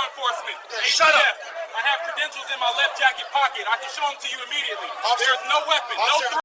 law enforcement. Shut ATF. up. I have credentials in my left jacket pocket. I can show them to you immediately. There's no weapon, no threat.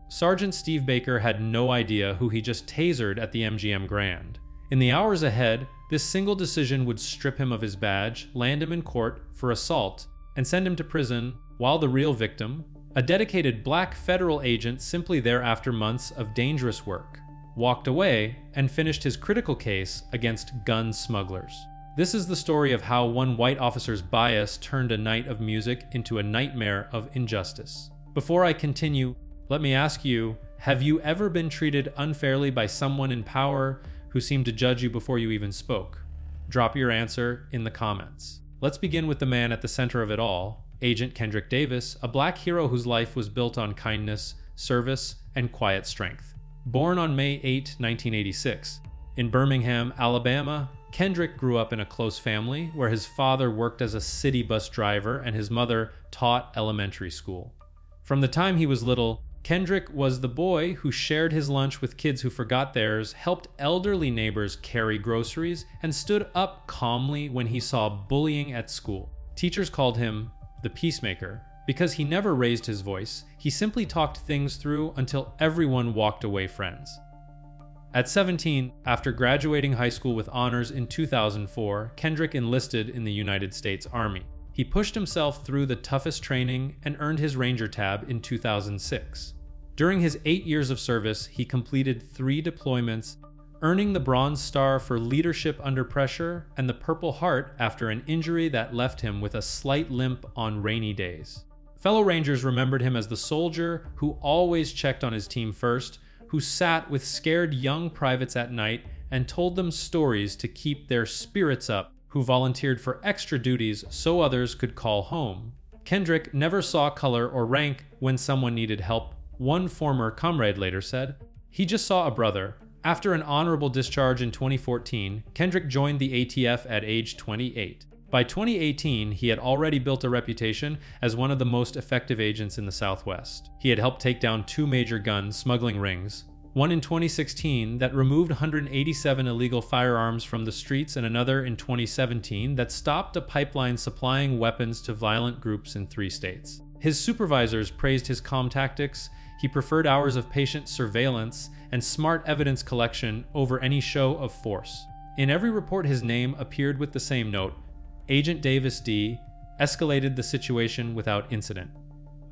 Sergeant Steve Baker had no idea who he just tasered at the MGM Grand. In the hours ahead, this single decision would strip him of his badge, land him in court for assault, and send him to prison, while the real victim, a dedicated black federal agent simply there after months of dangerous work, walked away and finished his critical case against gun smugglers. This is the story of how one white officer's bias turned a night of music into a nightmare of injustice. Before I continue, let me ask you, have you ever been treated unfairly by someone in power who seemed to judge you before you even spoke? Drop your answer in the comments. Let's begin with the man at the center of it all, Agent Kendrick Davis, a black hero whose life was built on kindness, service, and quiet strength. Born on May 8, 1986, in Birmingham, Alabama, Kendrick grew up in a close family where his father worked as a city bus driver and his mother taught elementary school. From the time he was little, Kendrick was the boy who shared his lunch with kids who forgot theirs, helped elderly neighbors carry groceries, and stood up calmly when he saw bullying at school. Teachers called him the peacemaker because he never raised his voice. He simply talked things through until everyone walked away friends. At 17, after graduating high school with honors in 2004, Kendrick enlisted in the United States Army. He pushed himself through the toughest training and earned his Ranger tab in 2006. During his 8 years of service, he completed 3 deployments, earning the Bronze Star for leadership under pressure and the Purple Heart after an injury that left him with a slight limp on rainy days. Fellow Rangers remembered him as the soldier who always checked on his team first, who sat with scared young privates at night and told them stories to keep their spirits up, who volunteered for extra duties so others could call home. Kendrick never saw color or rank when someone needed help, one former comrade later said. He just saw a brother. After an honorable discharge in 2014, Kendrick joined the ATF at age 28. By 2018, he had already built a reputation as one of the most effective agents in the Southwest. He had helped take down 2 major gun smuggling rings, one in 2016 that removed 187 illegal firearms from the streets and another in 2017 that stopped a pipeline supplying weapons to violent groups in 3 states. His supervisors praised his calm tactics. He preferred hours of patient surveillance and smart evidence collection over any show of force. In every report, his name appeared with the same note: Agent Davis D. escalated the situation without incident.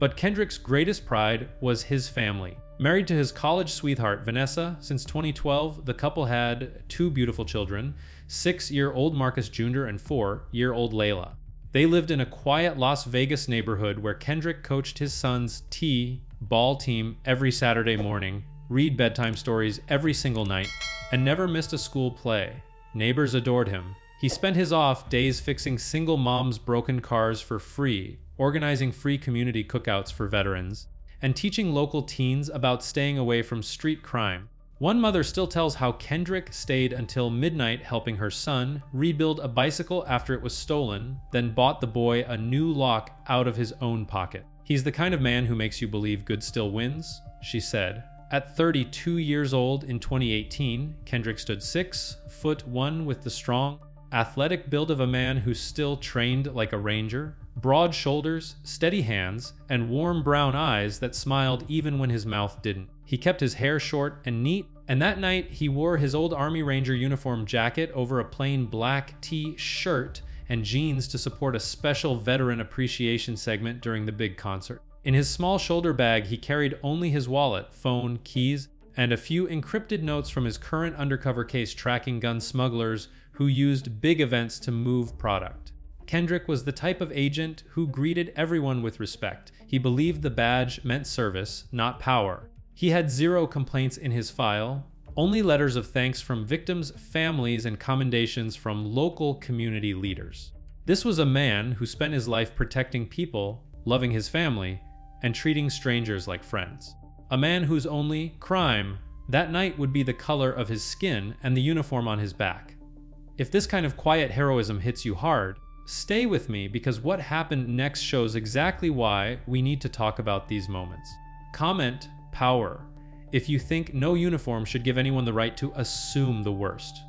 But Kendrick's greatest pride was his family. Married to his college sweetheart, Vanessa, since 2012, the couple had 2 beautiful children, 6-year-old Marcus Jr. and 4-year-old Layla. They lived in a quiet Las Vegas neighborhood where Kendrick coached his son's T-ball team every Saturday morning, read bedtime stories every single night, and never missed a school play. Neighbors adored him. He spent his off days fixing single moms' broken cars for free, organizing free community cookouts for veterans, and teaching local teens about staying away from street crime. One mother still tells how Kendrick stayed until midnight helping her son rebuild a bicycle after it was stolen, then bought the boy a new lock out of his own pocket. "He's the kind of man who makes you believe good still wins," she said. At 32 years old in 2018, Kendrick stood 6'1" with the strong, athletic build of a man who still trained like a ranger, broad shoulders, steady hands, and warm brown eyes that smiled even when his mouth didn't. He kept his hair short and neat, and that night he wore his old Army Ranger uniform jacket over a plain black T-shirt and jeans to support a special veteran appreciation segment during the big concert. In his small shoulder bag, he carried only his wallet, phone, keys, and a few encrypted notes from his current undercover case tracking gun smugglers who used big events to move product. Kendrick was the type of agent who greeted everyone with respect. He believed the badge meant service, not power. He had 0 complaints in his file, only letters of thanks from victims' families and commendations from local community leaders. This was a man who spent his life protecting people, loving his family, and treating strangers like friends. A man whose only crime that night would be the color of his skin and the uniform on his back. If this kind of quiet heroism hits you hard, stay with me because what happened next shows exactly why we need to talk about these moments. Comment power if you think no uniform should give anyone the right to assume the worst.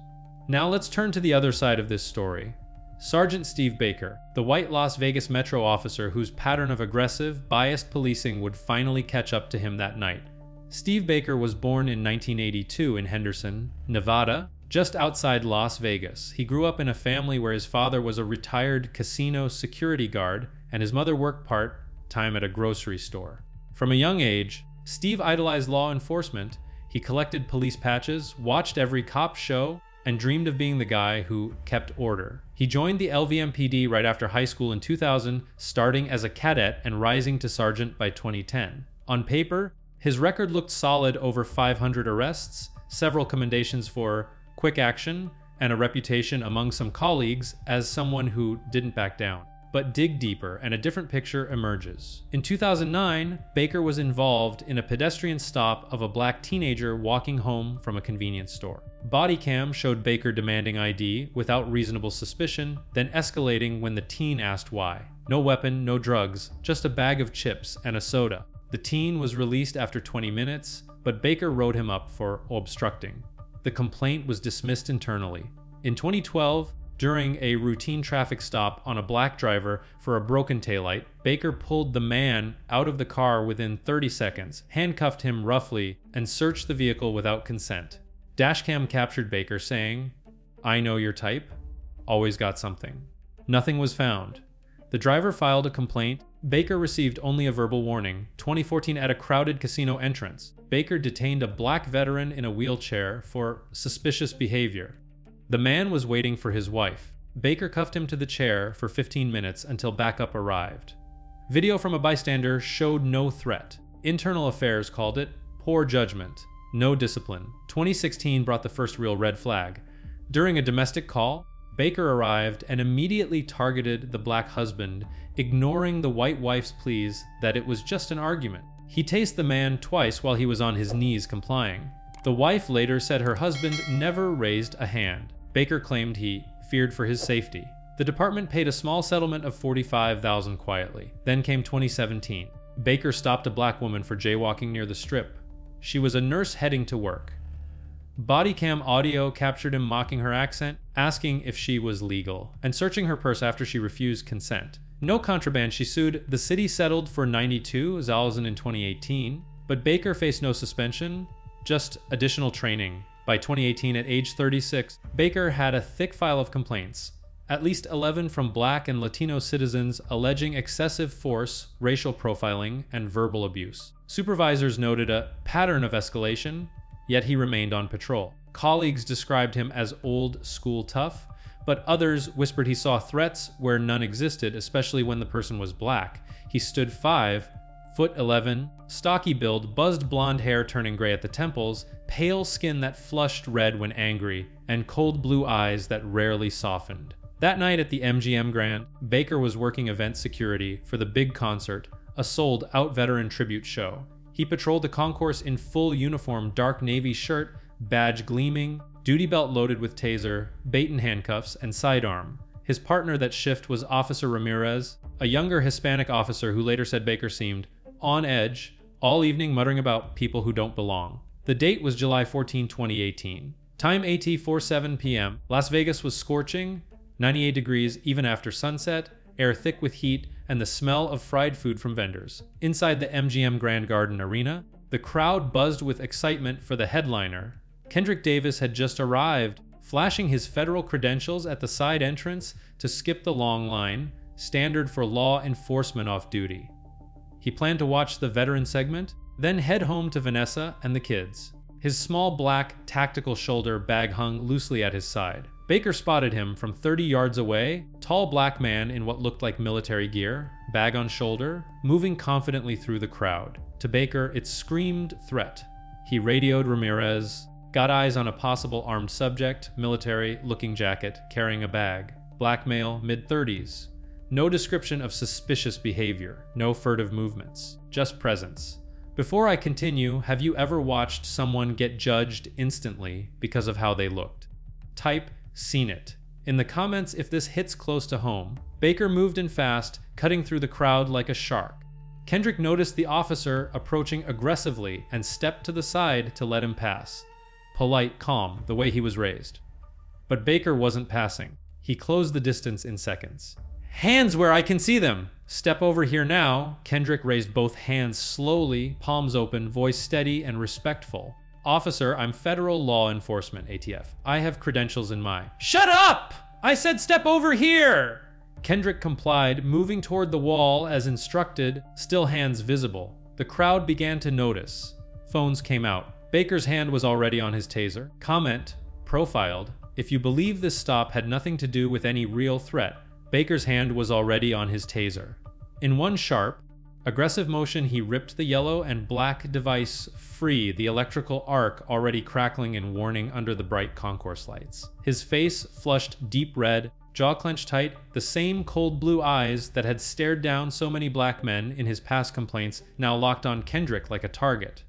Now let's turn to the other side of this story. Sergeant Steve Baker, the white Las Vegas Metro officer whose pattern of aggressive, biased policing would finally catch up to him that night. Steve Baker was born in 1982 in Henderson, Nevada, just outside Las Vegas. He grew up in a family where his father was a retired casino security guard and his mother worked part-time at a grocery store. From a young age, Steve idolized law enforcement. He collected police patches, watched every cop show, and dreamed of being the guy who kept order. He joined the LVMPD right after high school in 2000, starting as a cadet and rising to sergeant by 2010. On paper, his record looked solid: over 500 arrests, several commendations for quick action, and a reputation among some colleagues as someone who didn't back down. But dig deeper and a different picture emerges. In 2009, Baker was involved in a pedestrian stop of a black teenager walking home from a convenience store. Body cam showed Baker demanding ID without reasonable suspicion, then escalating when the teen asked why. No weapon, no drugs, just a bag of chips and a soda. The teen was released after 20 minutes, but Baker wrote him up for obstructing. The complaint was dismissed internally. In 2012, during a routine traffic stop on a black driver for a broken taillight, Baker pulled the man out of the car within 30 seconds, handcuffed him roughly, and searched the vehicle without consent. Dashcam captured Baker saying, "I know your type. Always got something." Nothing was found. The driver filed a complaint. Baker received only a verbal warning. 2014, at a crowded casino entrance, Baker detained a black veteran in a wheelchair for suspicious behavior. The man was waiting for his wife. Baker cuffed him to the chair for 15 minutes until backup arrived. Video from a bystander showed no threat. Internal Affairs called it poor judgment, no discipline. 2016 brought the first real red flag. During a domestic call, Baker arrived and immediately targeted the black husband, ignoring the white wife's pleas that it was just an argument. He tased the man twice while he was on his knees complying. The wife later said her husband never raised a hand. Baker claimed he feared for his safety. The department paid a small settlement of $45,000 quietly. Then came 2017. Baker stopped a black woman for jaywalking near the Strip. She was a nurse heading to work. Body cam audio captured him mocking her accent, asking if she was legal, and searching her purse after she refused consent. No contraband, she sued. The city settled for $92,000 in 2018, but Baker faced no suspension, just additional training. By 2018, at age 36, Baker had a thick file of complaints, at least 11 from black and Latino citizens alleging excessive force, racial profiling, and verbal abuse. Supervisors noted a pattern of escalation, yet he remained on patrol. Colleagues described him as old school tough, but others whispered he saw threats where none existed, especially when the person was black. He stood 5'11", stocky build, buzzed blonde hair turning gray at the temples, pale skin that flushed red when angry, and cold blue eyes that rarely softened. That night at the MGM Grand, Baker was working event security for the big concert, a sold-out veteran tribute show. He patrolled the concourse in full uniform, dark navy shirt, badge gleaming, duty belt loaded with taser, bait and handcuffs, and sidearm. His partner that shift was Officer Ramirez, a younger Hispanic officer who later said Baker seemed on edge all evening, muttering about people who don't belong. The date was July 14, 2018. Time AT 4:07 p.m. Las Vegas was scorching, 98 degrees even after sunset, air thick with heat, and the smell of fried food from vendors. Inside the MGM Grand Garden Arena, the crowd buzzed with excitement for the headliner. Kendrick Davis had just arrived, flashing his federal credentials at the side entrance to skip the long line, standard for law enforcement off duty. He planned to watch the veteran segment, then head home to Vanessa and the kids. His small black tactical shoulder bag hung loosely at his side. Baker spotted him from 30 yards away, tall black man in what looked like military gear, bag on shoulder, moving confidently through the crowd. To Baker, it screamed threat. He radioed Ramirez, got eyes on a possible armed subject, military-looking jacket, carrying a bag. Black male, mid-30s. No description of suspicious behavior, no furtive movements, just presence. Before I continue, have you ever watched someone get judged instantly because of how they looked? Type, seen it. In the comments if this hits close to home. Baker moved in fast, cutting through the crowd like a shark. Kendrick noticed the officer approaching aggressively and stepped to the side to let him pass. Polite, calm, the way he was raised. But Baker wasn't passing. He closed the distance in seconds. Hands where I can see them! Step over here now. Kendrick raised both hands slowly, palms open, voice steady and respectful. Officer, I'm federal law enforcement, ATF. I have credentials in my... Shut up! I said step over here! Kendrick complied, moving toward the wall as instructed, still hands visible. The crowd began to notice. Phones came out. Baker's hand was already on his taser. Comment, profiled. If you believe this stop had nothing to do with any real threat, Baker's hand was already on his taser. In one sharp, aggressive motion, he ripped the yellow and black device free, the electrical arc already crackling and warning under the bright concourse lights. His face flushed deep red, jaw clenched tight, the same cold blue eyes that had stared down so many black men in his past complaints now locked on Kendrick like a target.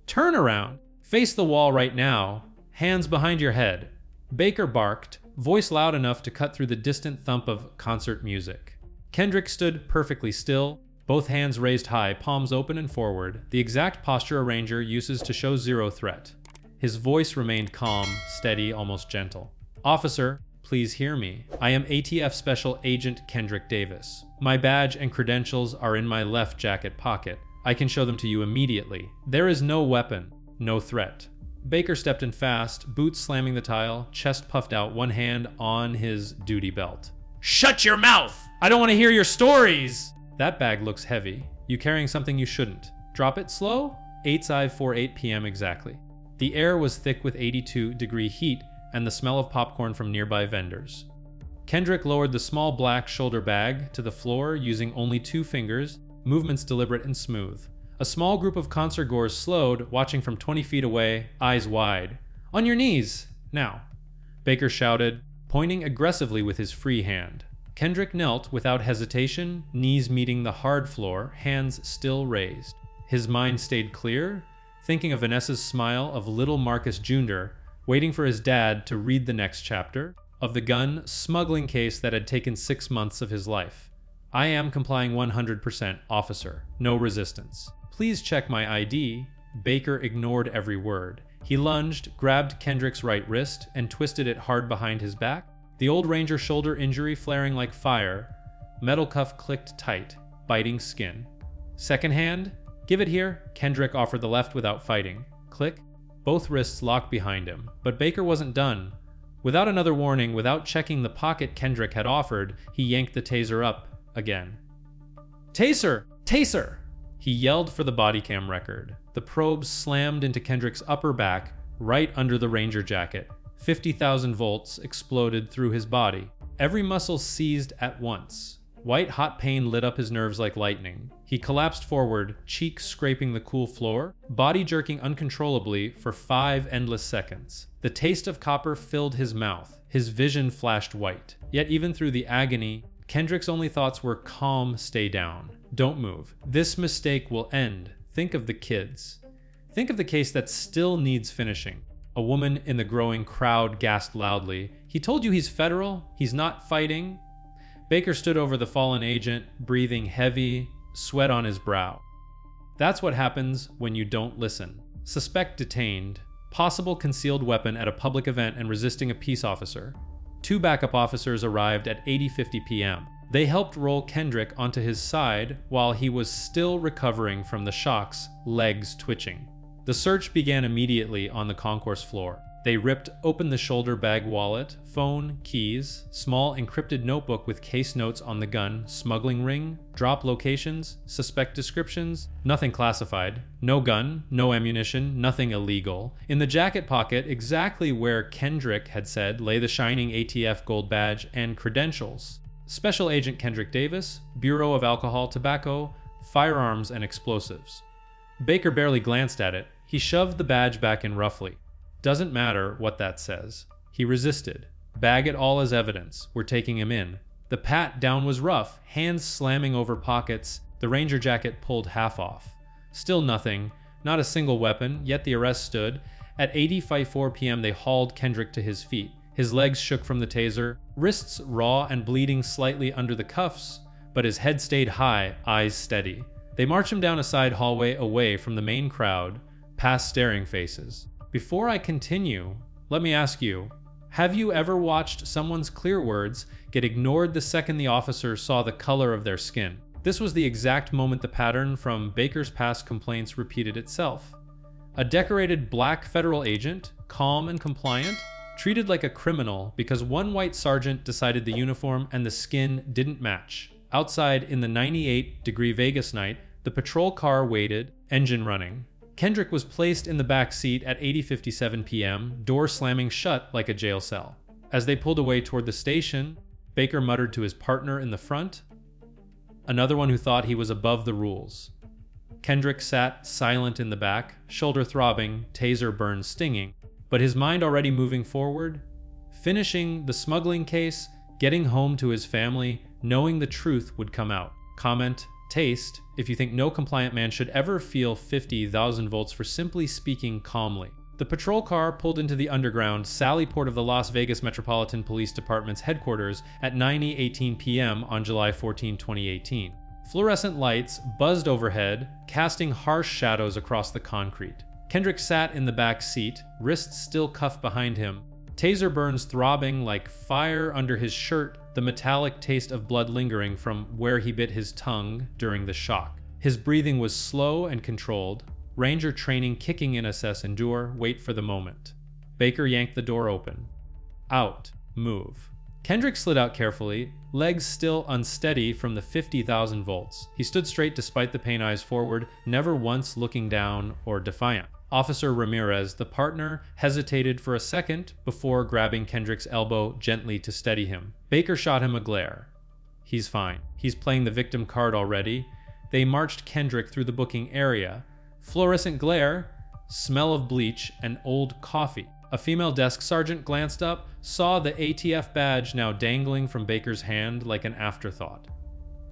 Turn around! Face the wall right now. Hands behind your head. Baker barked, voice loud enough to cut through the distant thump of concert music. Kendrick stood perfectly still, both hands raised high, palms open and forward, the exact posture a ranger uses to show zero threat. His voice remained calm, steady, almost gentle. Officer, please hear me. I am ATF Special Agent Kendrick Davis. My badge and credentials are in my left jacket pocket. I can show them to you immediately. There is no weapon, no threat. Baker stepped in fast, boots slamming the tile, chest puffed out, one hand on his duty belt. Shut your mouth! I don't want to hear your stories! That bag looks heavy. You carrying something you shouldn't. Drop it slow? 8:48 p.m. exactly. The air was thick with 82-degree heat and the smell of popcorn from nearby vendors. Kendrick lowered the small black shoulder bag to the floor using only 2 fingers, movements deliberate and smooth. A small group of concertgoers slowed, watching from 20 feet away, eyes wide. On your knees! Now. Baker shouted, pointing aggressively with his free hand. Kendrick knelt without hesitation, knees meeting the hard floor, hands still raised. His mind stayed clear, thinking of Vanessa's smile, of little Marcus Jr., waiting for his dad to read the next chapter, of the gun smuggling case that had taken 6 months of his life. I am complying 100%, officer. No resistance. Please check my ID. Baker ignored every word. He lunged, grabbed Kendrick's right wrist, and twisted it hard behind his back. The old ranger shoulder injury flaring like fire. Metal cuff clicked tight, biting skin. Second hand? Give it here. Kendrick offered the left without fighting. Click. Both wrists locked behind him. But Baker wasn't done. Without another warning, without checking the pocket Kendrick had offered, he yanked the taser up again. Taser! Taser! He yelled for the body cam record. The probe slammed into Kendrick's upper back, right under the ranger jacket. 50,000 volts exploded through his body. Every muscle seized at once. White hot pain lit up his nerves like lightning. He collapsed forward, cheek scraping the cool floor, body jerking uncontrollably for 5 endless seconds. The taste of copper filled his mouth. His vision flashed white. Yet even through the agony, Kendrick's only thoughts were calm, stay down. Don't move. This mistake will end. Think of the kids. Think of the case that still needs finishing. A woman in the growing crowd gasped loudly. He told you he's federal? He's not fighting? Baker stood over the fallen agent, breathing heavy, sweat on his brow. That's what happens when you don't listen. Suspect detained. Possible concealed weapon at a public event and resisting a peace officer. 2 backup officers arrived at 8:50 p.m. They helped roll Kendrick onto his side while he was still recovering from the shocks, legs twitching. The search began immediately on the concourse floor. They ripped open the shoulder bag wallet, phone, keys, small encrypted notebook with case notes on the gun, smuggling ring, drop locations, suspect descriptions, nothing classified, no gun, no ammunition, nothing illegal. In the jacket pocket, exactly where Kendrick had said, lay the shining ATF gold badge and credentials. Special Agent Kendrick Davis, Bureau of Alcohol, Tobacco, Firearms and Explosives. Baker barely glanced at it. He shoved the badge back in roughly. Doesn't matter what that says. He resisted. Bag it all as evidence. We're taking him in. The pat down was rough, hands slamming over pockets, the ranger jacket pulled half off. Still nothing, not a single weapon, yet the arrest stood. At 8:54 p.m. they hauled Kendrick to his feet. His legs shook from the taser, wrists raw and bleeding slightly under the cuffs, but his head stayed high, eyes steady. They marched him down a side hallway away from the main crowd, past staring faces. Before I continue, let me ask you, Have you ever watched someone's clear words get ignored the second the officer saw the color of their skin? This was the exact moment the pattern from Baker's past complaints repeated itself. A decorated black federal agent, calm and compliant, treated like a criminal because one white sergeant decided the uniform and the skin didn't match. Outside in the 98-degree Vegas night, the patrol car waited, engine running. Kendrick was placed in the back seat at 8:57 p.m., door slamming shut like a jail cell. As they pulled away toward the station, Baker muttered to his partner in the front, another one who thought he was above the rules. Kendrick sat silent in the back, shoulder throbbing, taser burns stinging, but his mind already moving forward, finishing the smuggling case, getting home to his family, knowing the truth would come out. Comment, taste, if you think no compliant man should ever feel 50,000 volts for simply speaking calmly. The patrol car pulled into the underground Sally Port of the Las Vegas Metropolitan Police Department's headquarters at 9:18 p.m. on July 14, 2018. Fluorescent lights buzzed overhead, casting harsh shadows across the concrete. Kendrick sat in the back seat, wrists still cuffed behind him, taser burns throbbing like fire under his shirt, the metallic taste of blood lingering from where he bit his tongue during the shock. His breathing was slow and controlled, Ranger training kicking in assess endure, wait for the moment. Baker yanked the door open. Out. Move. Kendrick slid out carefully, legs still unsteady from the 50,000 volts. He stood straight despite the pain, eyes forward, never once looking down or defiant. Officer Ramirez, the partner, hesitated for a second before grabbing Kendrick's elbow gently to steady him. Baker shot him a glare. He's fine. He's playing the victim card already. They marched Kendrick through the booking area. Fluorescent glare, smell of bleach, and old coffee. A female desk sergeant glanced up, saw the ATF badge now dangling from Baker's hand like an afterthought.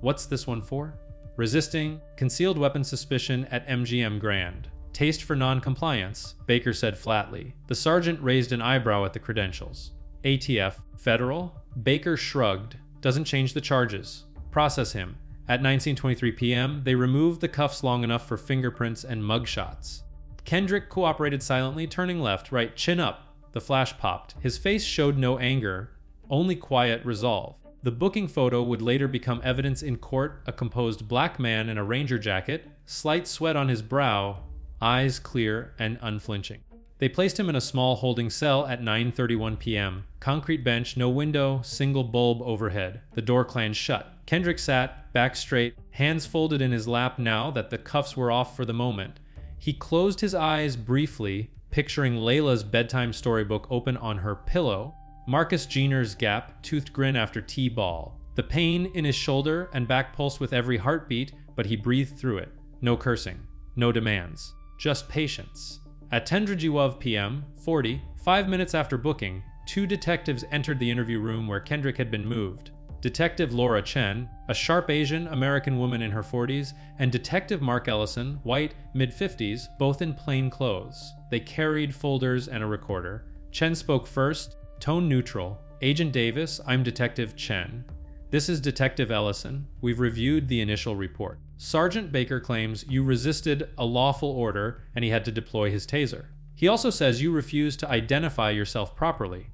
What's this one for? Resisting concealed weapon suspicion at MGM Grand. Taste for non-compliance, Baker said flatly. The sergeant raised an eyebrow at the credentials. ATF, federal? Baker shrugged. Doesn't change the charges. Process him. At 19:23 p.m., they removed the cuffs long enough for fingerprints and mugshots. Kendrick cooperated silently, turning left, right, chin up. The flash popped. His face showed no anger, only quiet resolve. The booking photo would later become evidence in court, a composed black man in a Ranger jacket, slight sweat on his brow, eyes clear and unflinching. They placed him in a small holding cell at 9:31 p.m. Concrete bench, no window, single bulb overhead. The door clanged shut. Kendrick sat, back straight, hands folded in his lap now that the cuffs were off for the moment. He closed his eyes briefly, picturing Layla's bedtime storybook open on her pillow, Marcus Jeaner's gap-toothed grin after T-ball. The pain in his shoulder and back pulsed with every heartbeat, but he breathed through it. No cursing, no demands, just patience. At 10:12 p.m., 5 minutes after booking, two detectives entered the interview room where Kendrick had been moved. Detective Laura Chen, a sharp Asian American woman in her 40s, and Detective Mark Ellison, white, mid-50s, both in plain clothes. They carried folders and a recorder. Chen spoke first, tone neutral. Agent Davis, I'm Detective Chen. This is Detective Ellison. We've reviewed the initial report. Sergeant Baker claims you resisted a lawful order and he had to deploy his taser. He also says you refused to identify yourself properly.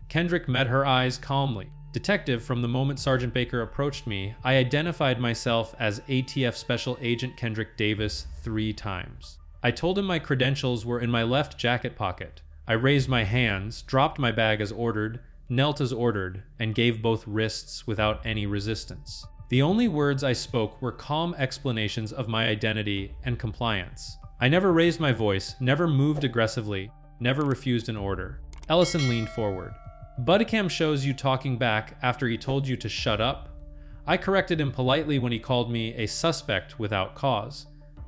Kendrick met her eyes calmly. Detective, from the moment Sergeant Baker approached me, I identified myself as ATF Special Agent Kendrick Davis 3 times. I told him my credentials were in my left jacket pocket. I raised my hands, dropped my bag as ordered, knelt as ordered, and gave both wrists without any resistance. The only words I spoke were calm explanations of my identity and compliance. I never raised my voice, never moved aggressively, never refused an order. Ellison leaned forward. Buddycam shows you talking back after he told you to shut up. I corrected him politely when he called me a suspect without cause.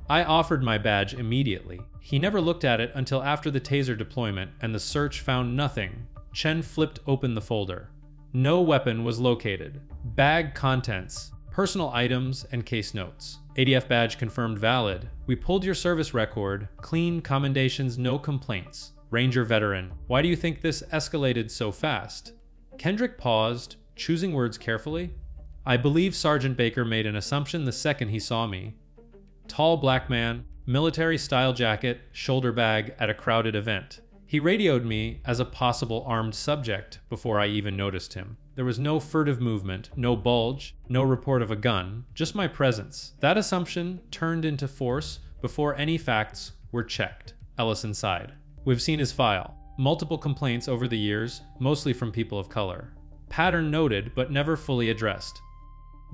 I offered my badge immediately. He never looked at it until after the taser deployment, and the search found nothing. Chen flipped open the folder. No weapon was located. Bag contents, personal items, and case notes. ADF badge confirmed valid. We pulled your service record. Clean commendations, no complaints. Ranger veteran. Why do you think this escalated so fast? Kendrick paused, choosing words carefully. I believe Sergeant Baker made an assumption the second he saw me. Tall black man, military-style jacket, shoulder bag at a crowded event. He radioed me as a possible armed subject before I even noticed him. There was no furtive movement, no bulge, no report of a gun, just my presence. That assumption turned into force before any facts were checked. Ellison sighed. We've seen his file. Multiple complaints over the years, mostly from people of color. Pattern noted, but never fully addressed.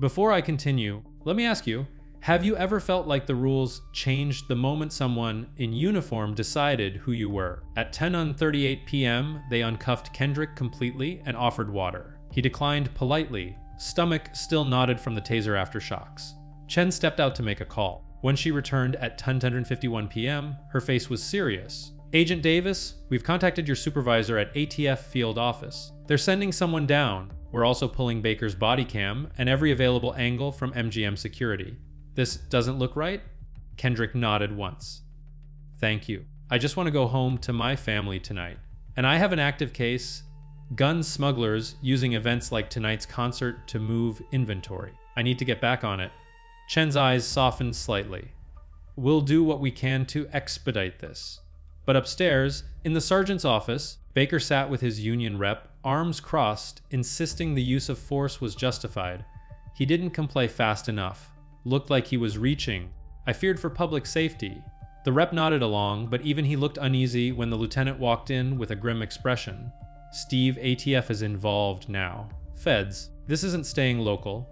Before I continue, let me ask you, have you ever felt like the rules changed the moment someone in uniform decided who you were? At 10:38 p.m., they uncuffed Kendrick completely and offered water. He declined politely, stomach still knotted from the taser aftershocks. Chen stepped out to make a call. When she returned at 10:51 p.m., her face was serious. Agent Davis, we've contacted your supervisor at ATF field office. They're sending someone down. We're also pulling Baker's body cam and every available angle from MGM security. This doesn't look right? Kendrick nodded once. Thank you. I just want to go home to my family tonight. And I have an active case. Gun smugglers using events like tonight's concert to move inventory. I need to get back on it. Chen's eyes softened slightly. We'll do what we can to expedite this. But upstairs, in the sergeant's office, Baker sat with his union rep, arms crossed, insisting the use of force was justified. He didn't comply fast enough. Looked like he was reaching. I feared for public safety. The rep nodded along, but even he looked uneasy when the lieutenant walked in with a grim expression. Steve, ATF is involved now. Feds, this isn't staying local.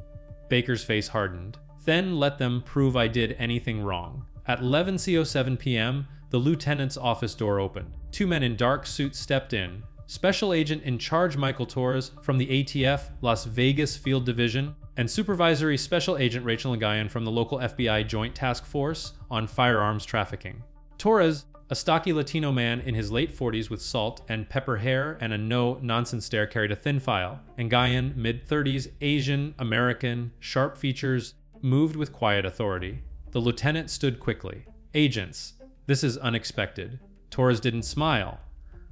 Baker's face hardened. Then let them prove I did anything wrong. At 11:07 p.m., the lieutenant's office door opened. Two men in dark suits stepped in. Special Agent in Charge Michael Torres from the ATF Las Vegas Field Division, and Supervisory Special Agent Rachel Nguyen from the local FBI Joint Task Force on Firearms Trafficking. Torres, a stocky Latino man in his late 40s with salt and pepper hair and a no-nonsense stare, carried a thin file. Nguyen, mid-30s, Asian, American, sharp features, moved with quiet authority. The lieutenant stood quickly. Agents, this is unexpected. Torres didn't smile.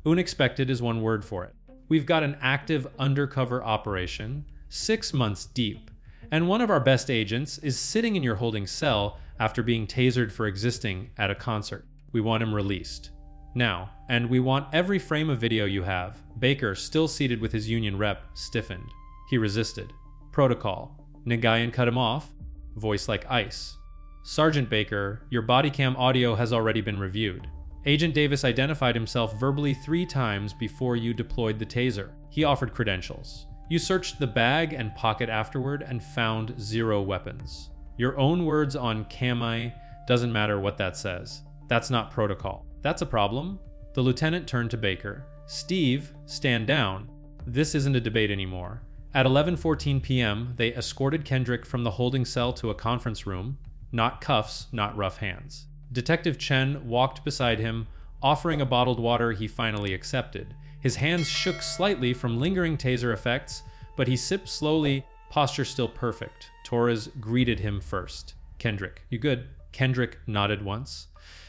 Unexpected is one word for it. We've got an active undercover operation, 6 months deep, and one of our best agents is sitting in your holding cell after being tasered for existing at a concert. We want him released. Now, and we want every frame of video you have. Baker, still seated with his union rep, stiffened. He resisted. Protocol. Nguyen cut him off, voice like ice. Sergeant Baker, your body cam audio has already been reviewed. Agent Davis identified himself verbally 3 times before you deployed the taser. He offered credentials. You searched the bag and pocket afterward and found 0 weapons. Your own words on cami, doesn't matter what that says. That's not protocol. That's a problem. The lieutenant turned to Baker. Steve, stand down. This isn't a debate anymore. At 11:14 p.m., they escorted Kendrick from the holding cell to a conference room. Not cuffs, not rough hands. Detective Chen walked beside him, offering a bottled water he finally accepted. His hands shook slightly from lingering taser effects, but he sipped slowly, posture still perfect. Torres greeted him first. Kendrick, you good? Kendrick nodded once.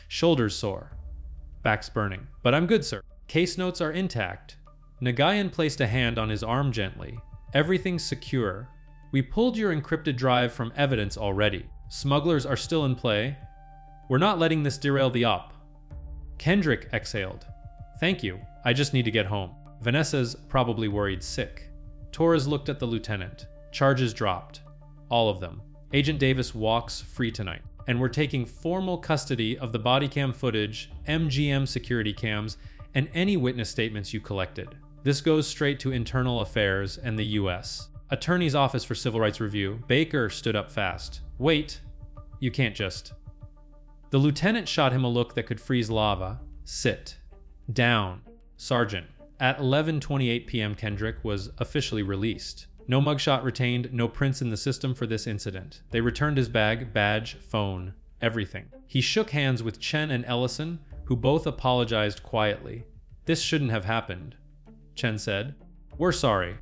Shoulders sore. Back's burning. But I'm good, sir. Case notes are intact. Nguyen placed a hand on his arm gently. Everything's secure. We pulled your encrypted drive from evidence already. Smugglers are still in play. We're not letting this derail the op. Kendrick exhaled. Thank you. I just need to get home. Vanessa's probably worried sick. Torres looked at the lieutenant. Charges dropped. All of them. Agent Davis walks free tonight. And we're taking formal custody of the body cam footage, MGM security cams, and any witness statements you collected. This goes straight to Internal Affairs and the U.S. Attorney's Office for Civil Rights Review. Baker stood up fast. Wait. You can't just... The lieutenant shot him a look that could freeze lava. Sit. Down. Sergeant. At 11:28 p.m. Kendrick was officially released. No mugshot retained, no prints in the system for this incident. They returned his bag, badge, phone, everything. He shook hands with Chen and Ellison, who both apologized quietly. This shouldn't have happened, Chen said. We're sorry.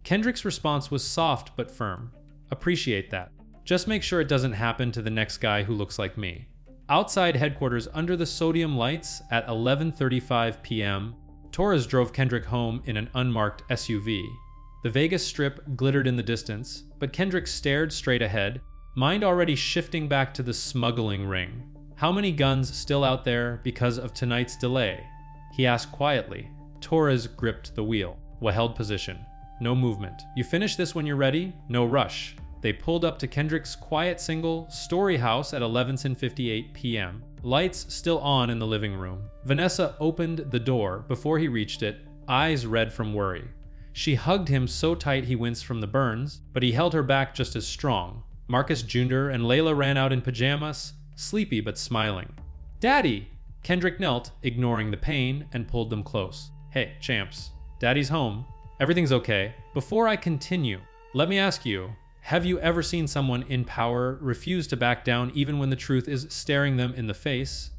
Kendrick's response was soft but firm. Appreciate that. Just make sure it doesn't happen to the next guy who looks like me. Outside headquarters under the sodium lights at 11:35 p.m., Torres drove Kendrick home in an unmarked SUV. The Vegas Strip glittered in the distance, but Kendrick stared straight ahead, mind already shifting back to the smuggling ring. How many guns still out there because of tonight's delay? He asked quietly. Torres gripped the wheel. Held position. No movement. You finish this when you're ready? No rush. They pulled up to Kendrick's quiet single-story house at 11:58 p.m. Lights still on in the living room. Vanessa opened the door before he reached it, eyes red from worry. She hugged him so tight he winced from the burns, but he held her back just as strong. Marcus Jr. and Layla ran out in pajamas, sleepy but smiling. "Daddy!" Kendrick knelt, ignoring the pain, and pulled them close. "Hey, champs. Daddy's home. Everything's okay. Before I continue, let me ask you, have you ever seen someone in power refuse to back down even when the truth is staring them in the face?"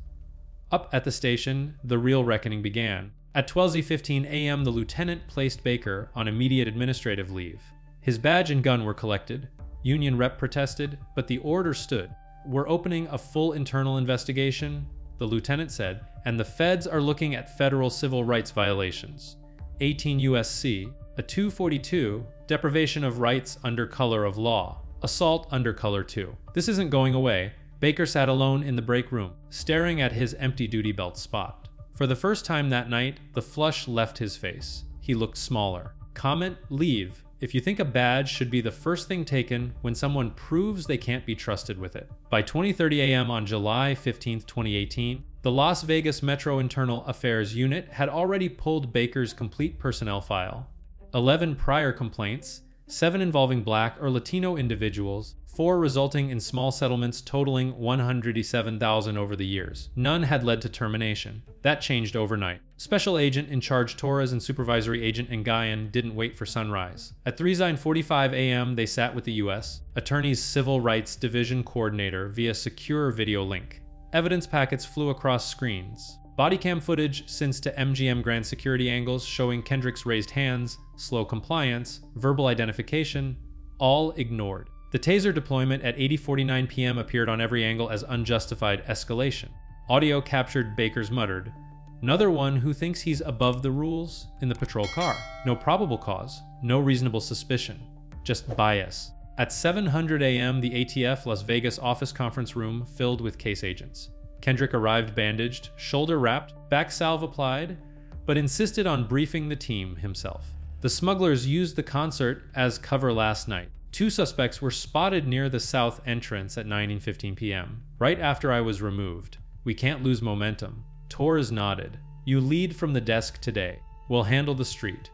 Up at the station, the real reckoning began. At 12:15 a.m., the lieutenant placed Baker on immediate administrative leave. His badge and gun were collected. Union rep protested, but the order stood. "We're opening a full internal investigation," the lieutenant said, "and the feds are looking at federal civil rights violations. 18 U.S.C., a 242, deprivation of rights under color of law, assault under color 2. This isn't going away." Baker sat alone in the break room, staring at his empty duty belt spot. For the first time that night, the flush left his face. He looked smaller. Comment, leave, if you think a badge should be the first thing taken when someone proves they can't be trusted with it. By 20:30 a.m. on July 15, 2018, the Las Vegas Metro Internal Affairs Unit had already pulled Baker's complete personnel file. 11 prior complaints, 7 involving Black or Latino individuals, 4 resulting in small settlements totaling $187,000 over the years. None had led to termination. That changed overnight. Special Agent in Charge Torres and Supervisory Agent Ngayan didn't wait for sunrise. At 3:45 a.m., they sat with the U.S. Attorney's Civil Rights Division Coordinator via secure video link. Evidence packets flew across screens. Bodycam footage synced to MGM Grand security angles showing Kendrick's raised hands, slow compliance, verbal identification, all ignored. The taser deployment at 8:49 p.m. appeared on every angle as unjustified escalation. Audio captured Baker's muttered, "Another one who thinks he's above the rules in the patrol car. No probable cause, no reasonable suspicion, just bias." At 7:00 a.m., the ATF Las Vegas office conference room filled with case agents. Kendrick arrived bandaged, shoulder wrapped, back salve applied, but insisted on briefing the team himself. The smugglers used the concert as cover last night. 2 suspects were spotted near the south entrance at 9:15 p.m., right after I was removed. "We can't lose momentum." Torres nodded. "You lead from the desk today. We'll handle the street."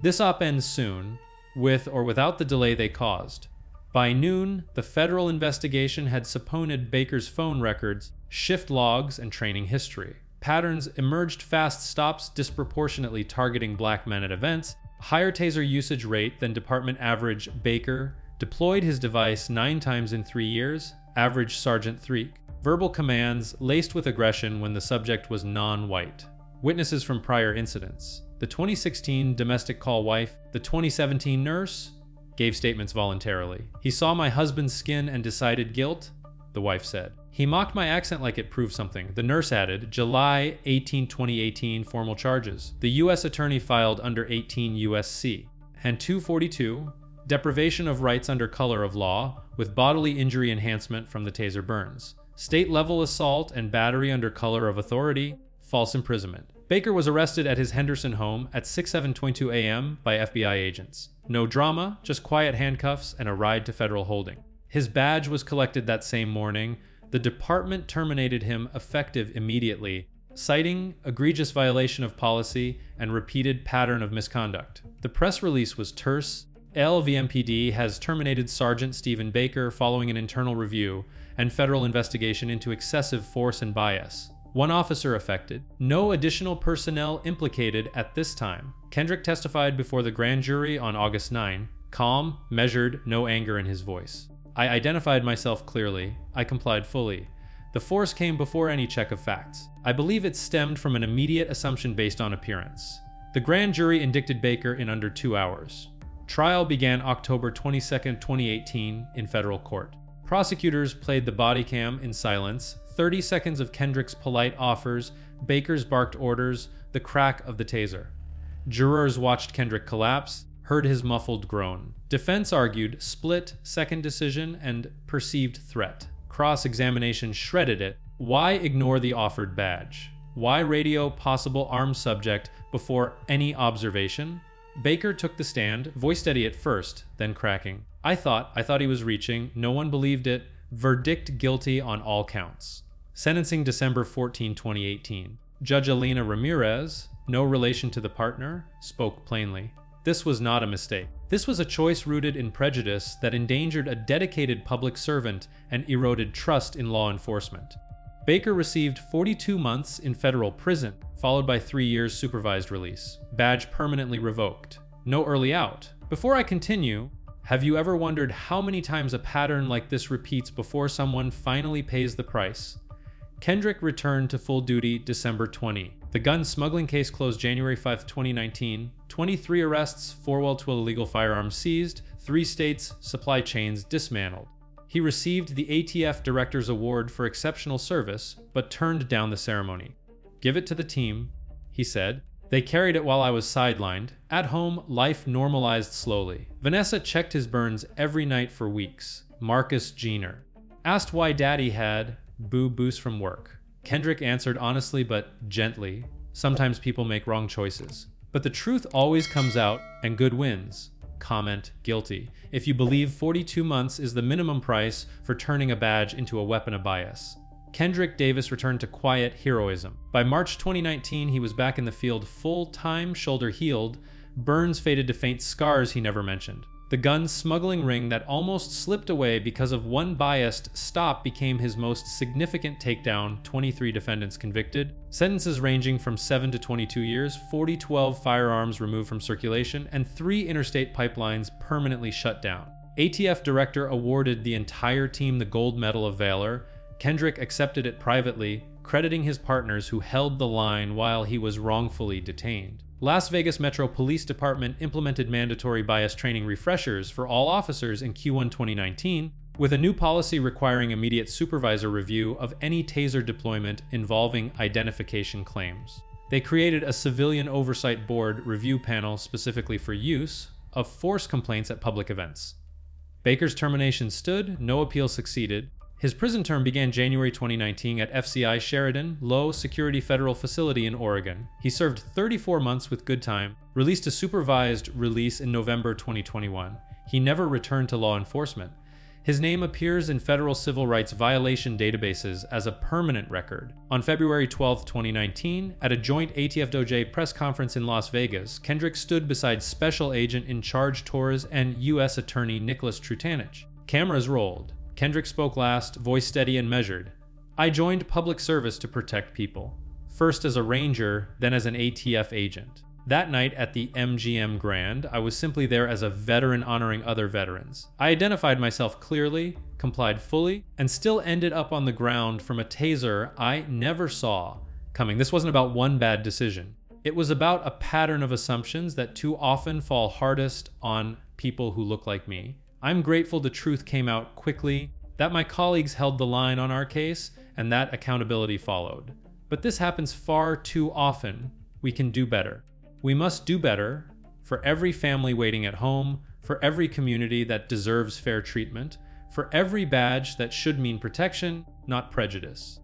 This op ends soon, with or without the delay they caused. By noon, the federal investigation had subpoenaed Baker's phone records, shift logs, and training history. Patterns emerged: fast stops disproportionately targeting Black men at events, higher taser usage rate than department average. Baker deployed his device 9 times in 3 years, average Sergeant 3. Verbal commands laced with aggression when the subject was non-white. Witnesses from prior incidents. The 2016 domestic call wife, the 2017 nurse, gave statements voluntarily. "He saw my husband's skin and decided guilt," the wife said. "He mocked my accent like it proved something," the nurse added. July 18, 2018, formal charges. The U.S. attorney filed under 18 U.S.C. and 242, deprivation of rights under color of law, with bodily injury enhancement from the taser burns. State-level assault and battery under color of authority, false imprisonment. Baker was arrested at his Henderson home at 6:22 a.m. by FBI agents. No drama, just quiet handcuffs and a ride to federal holding. His badge was collected that same morning. The department terminated him effective immediately, citing egregious violation of policy and repeated pattern of misconduct. The press release was terse. LVMPD has terminated Sergeant Stephen Baker following an internal review and federal investigation into excessive force and bias. 1 officer affected. No additional personnel implicated at this time. Kendrick testified before the grand jury on August 9. Calm, measured, no anger in his voice. "I identified myself clearly. I complied fully. The force came before any check of facts. I believe it stemmed from an immediate assumption based on appearance." The grand jury indicted Baker in under 2 hours. Trial began October 22, 2018 in federal court. Prosecutors played the body cam in silence. 30 seconds of Kendrick's polite offers, Baker's barked orders, the crack of the taser. Jurors watched Kendrick collapse, heard his muffled groan. Defense argued split second decision and perceived threat. Cross-examination shredded it. Why ignore the offered badge? Why radio possible armed subject before any observation? Baker took the stand, voice steady at first, then cracking. I thought he was reaching. No one believed it. Verdict guilty on all counts. Sentencing December 14, 2018. Judge Elena Ramirez, no relation to the partner, spoke plainly. This was not a mistake. This was a choice rooted in prejudice that endangered a dedicated public servant and eroded trust in law enforcement. Baker received 42 months in federal prison, followed by 3 years supervised release. Badge permanently revoked. No early out. Before I continue, have you ever wondered how many times a pattern like this repeats before someone finally pays the price? Kendrick returned to full duty December 20. The gun smuggling case closed January 5, 2019. 23 arrests, 4 well-12 illegal firearms seized, 3 states' supply chains dismantled. He received the ATF Director's Award for Exceptional Service, but turned down the ceremony. Give it to the team, he said. They carried it while I was sidelined. At home, life normalized slowly. Vanessa checked his burns every night for weeks. Marcus Jenner asked why Daddy had boost from work. Kendrick answered honestly but gently. Sometimes people make wrong choices. But the truth always comes out and good wins. Comment guilty. If you believe 42 months is the minimum price for turning a badge into a weapon of bias. Kendrick Davis returned to quiet heroism. By March 2019, he was back in the field full-time, shoulder healed. Burns faded to faint scars he never mentioned. The gun smuggling ring that almost slipped away because of one biased stop became his most significant takedown, 23 defendants convicted, sentences ranging from 7 to 22 years, 12 firearms removed from circulation, and 3 interstate pipelines permanently shut down. ATF director awarded the entire team the Gold Medal of Valor. Kendrick accepted it privately, crediting his partners who held the line while he was wrongfully detained. Las Vegas Metro Police Department implemented mandatory bias training refreshers for all officers in Q1 2019, with a new policy requiring immediate supervisor review of any Tasered deployment involving identification claims. They created a civilian oversight board review panel specifically for use of force complaints at public events. Baker's termination stood, no appeal succeeded. His prison term began January 2019 at FCI Sheridan, low-security federal facility in Oregon. He served 34 months with good time, released a supervised release in November 2021. He never returned to law enforcement. His name appears in federal civil rights violation databases as a permanent record. On February 12, 2019, at a joint ATF-DOJ press conference in Las Vegas, Kendrick stood beside Special Agent in Charge Torres and U.S. Attorney Nicholas Trutanich. Cameras rolled. Kendrick spoke last, voice steady and measured. I joined public service to protect people. First as a ranger, then as an ATF agent. That night at the MGM Grand, I was simply there as a veteran honoring other veterans. I identified myself clearly, complied fully, and still ended up on the ground from a taser I never saw coming. This wasn't about one bad decision. It was about a pattern of assumptions that too often fall hardest on people who look like me. I'm grateful the truth came out quickly, that my colleagues held the line on our case, and that accountability followed. But this happens far too often. We can do better. We must do better for every family waiting at home, for every community that deserves fair treatment, for every badge that should mean protection, not prejudice.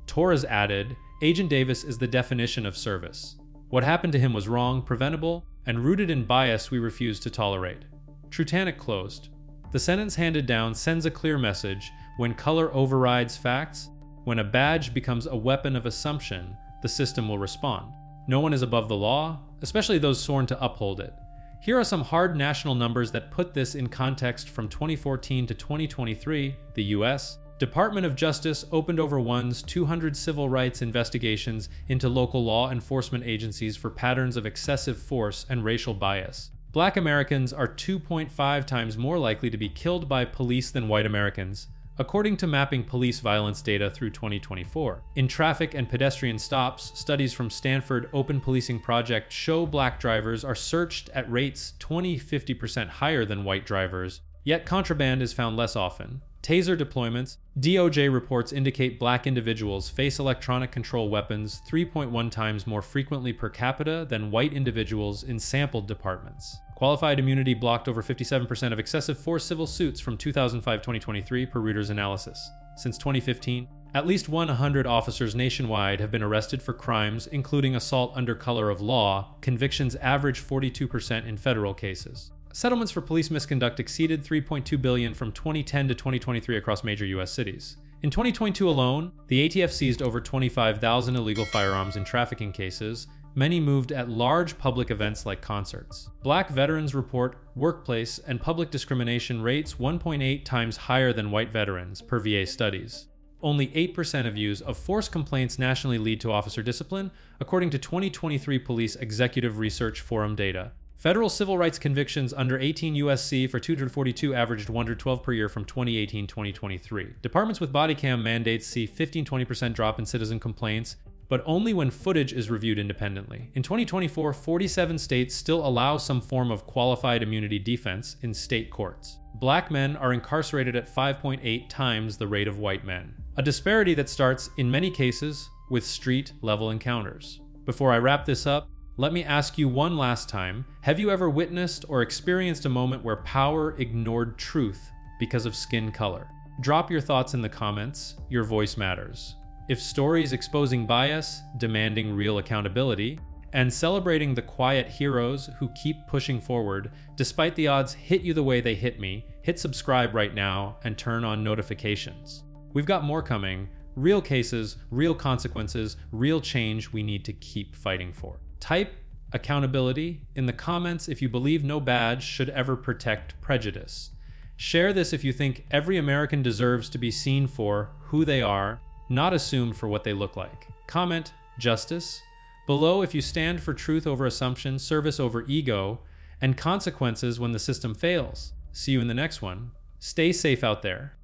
Torres added, Agent Davis is the definition of service. What happened to him was wrong, preventable, and rooted in bias we refuse to tolerate. Trutanich closed. The sentence handed down sends a clear message: when color overrides facts, when a badge becomes a weapon of assumption, the system will respond. No one is above the law, especially those sworn to uphold it. Here are some hard national numbers that put this in context. From 2014 to 2023, the U.S. Department of Justice opened over 200 civil rights investigations into local law enforcement agencies for patterns of excessive force and racial bias. Black Americans are 2.5 times more likely to be killed by police than white Americans, according to mapping police violence data through 2024. In traffic and pedestrian stops, studies from Stanford Open Policing Project show black drivers are searched at rates 20-50% higher than white drivers, yet contraband is found less often. Taser deployments, DOJ reports indicate black individuals face electronic control weapons 3.1 times more frequently per capita than white individuals in sampled departments. Qualified immunity blocked over 57% of excessive force civil suits from 2005-2023 per Reuters analysis. Since 2015, At least 100 officers nationwide have been arrested for crimes, including assault under color of law. Convictions average 42% in federal cases. Settlements for police misconduct exceeded $3.2 billion from 2010 to 2023 across major U.S. cities. In 2022 alone, the ATF seized over 25,000 illegal firearms in trafficking cases, many moved at large public events like concerts. Black veterans report workplace and public discrimination rates 1.8 times higher than white veterans, per VA studies. Only 8% of use of force complaints nationally lead to officer discipline, according to 2023 Police Executive Research Forum data. Federal civil rights convictions under 18 U.S.C. for 242 averaged 112 per year from 2018-2023. Departments with body cam mandates see 15-20% drop in citizen complaints, but only when footage is reviewed independently. In 2024, 47 states still allow some form of qualified immunity defense in state courts. Black men are incarcerated at 5.8 times the rate of white men, a disparity that starts, in many cases, with street-level encounters. Before I wrap this up, let me ask you one last time, have you ever witnessed or experienced a moment where power ignored truth because of skin color? Drop your thoughts in the comments, your voice matters. If stories exposing bias, demanding real accountability, and celebrating the quiet heroes who keep pushing forward despite the odds hit you the way they hit me, hit subscribe right now and turn on notifications. We've got more coming, real cases, real consequences, real change we need to keep fighting for. Type accountability in the comments if you believe no badge should ever protect prejudice. Share this if you think every American deserves to be seen for who they are, not assumed for what they look like. Comment justice below if you stand for truth over assumption, service over ego, and consequences when the system fails. See you in the next one. Stay safe out there.